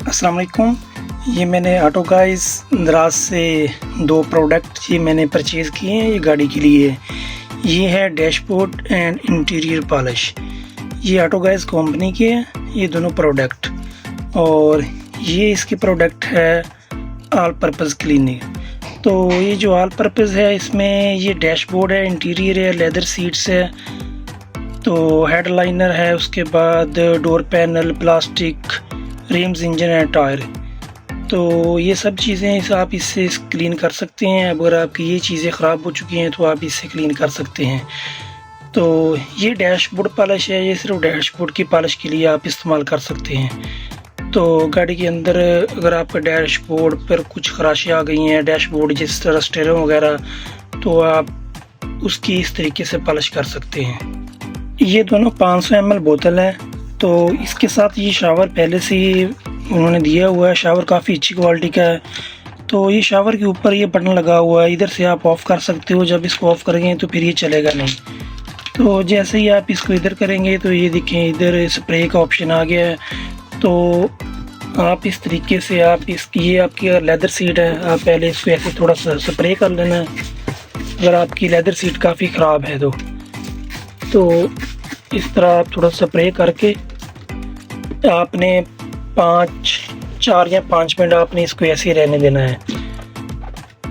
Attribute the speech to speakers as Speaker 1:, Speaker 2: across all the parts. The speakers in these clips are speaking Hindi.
Speaker 1: अस्सलाम वालेकुम। ये मैंने ऑटो गाइस दराज से 2 प्रोडक्ट ये मैंने परचेज़ किए हैं ये गाड़ी के लिए। ये है डैशबोर्ड एंड इंटीरियर पॉलिश। ये ऑटो गाइस कंपनी के हैं ये दोनों प्रोडक्ट, और ये इसकी प्रोडक्ट है ऑल पर्पज़ क्लीनिंग। तो ये जो ऑल पर्पज़ है इसमें ये डैशबोर्ड है, इंटीरियर है, लेदर सीट्स है, तो हेडलाइनर है, उसके बाद door panel, plastic, RIMS, engine and tyre. तो ये सब चीज़ें आप इससे क्लीन कर सकते हैं। अगर आपकी ये चीज़ें ख़राब हो चुकी हैं तो आप इससे क्लीन कर सकते हैं। तो ये डैशबोर्ड पॉलिश है, ये सिर्फ डैशबोर्ड की पॉलिश के लिए आप इस्तेमाल कर सकते हैं। तो गाड़ी के अंदर अगर आपका डैशबोर्ड पर कुछ खराशियाँ आ गई हैं, डैशबोर्ड जिस तरह स्टीयरिंग वगैरह, तो आप उसकी इस तरीके से पॉलिश कर सकते हैं। ये दोनों 500 ml बोतल है। तो इसके साथ ये शावर पहले से ही उन्होंने दिया हुआ है। शावर काफ़ी अच्छी क्वालिटी का है। तो ये शावर के ऊपर ये बटन लगा हुआ है, इधर से आप ऑफ़ कर सकते हो। जब इसको ऑफ़ करेंगे तो फिर ये चलेगा नहीं। तो जैसे ही आप इसको इधर करेंगे तो ये देखें इधर स्प्रे का ऑप्शन आ गया है। तो आप इस तरीके से आप ये आपकी लेदर सीट है, आप पहले इसको ऐसे थोड़ा सा स्प्रे कर लेना है। अगर आपकी लेदर सीट काफ़ी ख़राब है तो इस तरह आप थोड़ा स्प्रे करके आपने 4 या 5 मिनट आपने इसको ऐसे ही रहने देना है।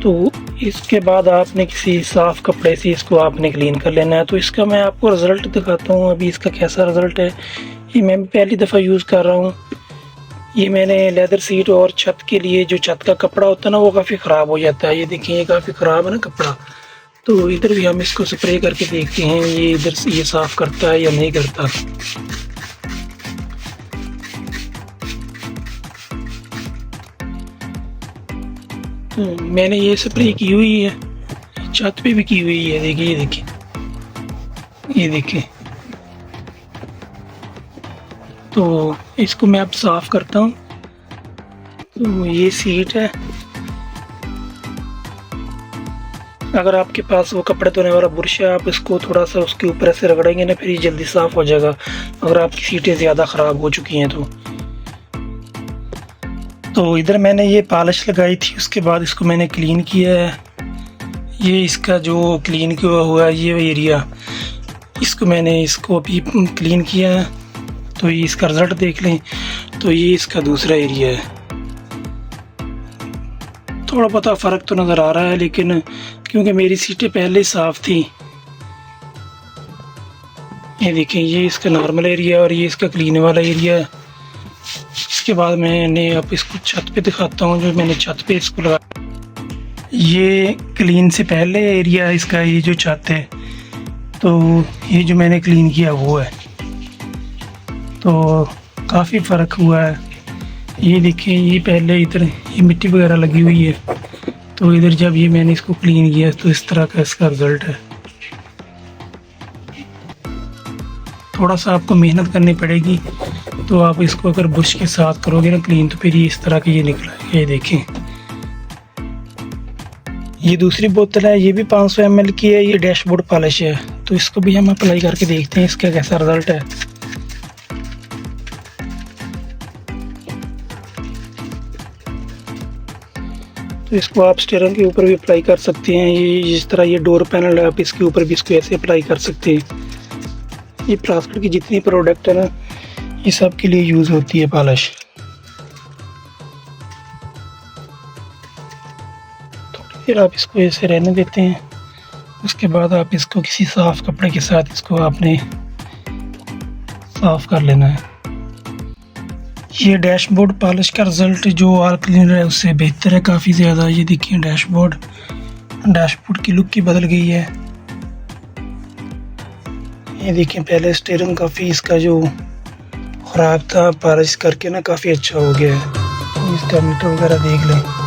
Speaker 1: तो इसके बाद आपने किसी साफ़ कपड़े से इसको आपने क्लीन कर लेना है। तो इसका मैं आपको रिज़ल्ट दिखाता हूँ अभी इसका कैसा रिज़ल्ट है। ये मैं पहली दफ़ा यूज़ कर रहा हूँ। ये मैंने लेदर सीट और छत के लिए जो छत का कपड़ा होता है ना वो काफ़ी ख़राब हो जाता है। ये देखिए ये काफ़ी ख़राब है ना कपड़ा। तो इधर भी हम इसको स्प्रे करके देखते हैं ये इधर से ये साफ़ करता है या नहीं करता। तो मैंने ये स्प्रे की हुई है, छत पे भी की हुई है। देखिए ये देखिए। तो इसको मैं अब साफ़ करता हूँ। तो ये सीट है। अगर आपके पास वो कपड़े धोने वाला बुरश है, आप इसको थोड़ा सा उसके ऊपर ऐसे रगड़ेंगे ना, फिर ये जल्दी साफ़ हो जाएगा अगर आपकी सीटें ज़्यादा ख़राब हो चुकी हैं तो इधर मैंने ये पॉलिश लगाई थी, उसके बाद इसको मैंने क्लीन किया है। ये इसका जो क्लीन किया हुआ है ये एरिया, इसको मैंने इसको अभी क्लीन किया है। तो ये इसका रिज़ल्ट देख लें। तो ये इसका दूसरा एरिया है। थोड़ा बहुत फ़र्क तो नज़र आ रहा है, लेकिन क्योंकि मेरी सीटें पहले ही साफ़ थी। ये देखें ये इसका नॉर्मल एरिया और ये इसका क्लीन वाला एरिया है। इसके बाद मैंने अब इसको छत पे दिखाता हूँ, जो मैंने छत पे इसको लगा। ये क्लीन से पहले एरिया है इसका, ये जो छत है। तो ये जो मैंने क्लीन किया वो है। तो काफ़ी फ़र्क हुआ है। ये देखिए ये पहले इधर ये मिट्टी वगैरह लगी हुई है। तो इधर जब ये मैंने इसको क्लीन किया तो इस तरह का इसका रिज़ल्ट है। थोड़ा सा आपको मेहनत करनी पड़ेगी। तो आप इसको अगर ब्रश के साथ करोगे ना क्लीन, तो फिर ये इस तरह की ये निकला है। ये देखें ये दूसरी बोतल है, ये भी 500 ml की है। ये डैशबोर्ड पॉलिश है। तो इसको भी हम अप्लाई करके देखते हैं इसका कैसा रिज़ल्ट है। तो इसको आप स्टीयरिंग के ऊपर भी अप्लाई कर सकते हैं। ये जिस तरह ये डोर पैनल है, आप इसके ऊपर भी इसको ऐसे अप्लाई कर सकते हैं। ये प्लास्टिक की जितनी प्रोडक्ट है ना, ये सब के लिए यूज़ होती है पॉलिश। थोड़ी देर आप इसको ऐसे रहने देते हैं। उसके बाद आप इसको किसी साफ़ कपड़े के साथ इसको आपने साफ़ कर लेना है। ये डैशबोर्ड पॉलिश का रिज़ल्ट जो ऑल क्लीनर है उससे बेहतर है काफ़ी ज़्यादा। ये देखिए डैशबोर्ड की लुक की बदल गई है। ये देखिए पहले स्टीयरिंग काफ़ी इसका जो ख़राब था, पॉलिश करके ना काफ़ी अच्छा हो गया है। इसका मीटर वगैरह देख लें।